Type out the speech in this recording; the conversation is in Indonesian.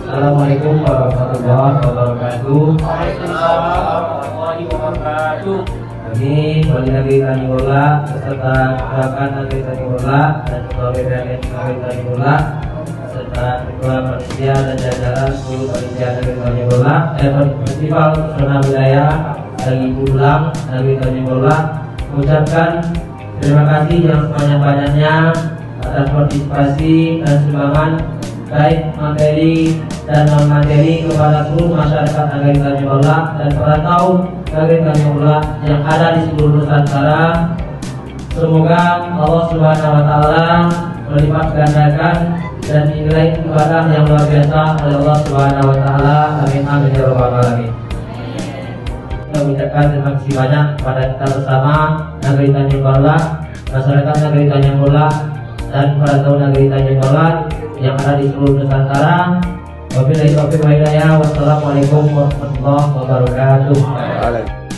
Assalamualaikum warahmatullahi wabarakatuh. Waalaikumsalam warahmatullahi wabarakatuh. Kami wali negeri Tanjung beserta perwakilan negeri Tanjung dan ketua BPN Tanjung serta ketua panitia dan jajaran seluruh panitia negeri Tanjung Festival Pesona Budaya Lagi Pulang negeri Tanjung mengucapkan terima kasih yang sebanyak-banyaknya atas partisipasi dan sumbangan baik materi dan non materi kepada seluruh masyarakat negeri Tanjung dan perantau negeri Tanjung yang ada di seluruh Nusantara. Semoga Allah Subhanahu wa Ta'ala melipat gandakan dan nilai ibadah yang luar biasa oleh Allah Subhanahu wa Ta'ala. Amin amin ya rabbal alamin. Kita mengucapkan terima kasih banyak kepada kita bersama negeri Tanjung masyarakat negeri Tanjung dan perantau negeri Tanjung yang ada di seluruh Nusantara. Wabillahi taufiq wal hidayah. Wassalamualaikum warahmatullahi wabarakatuh.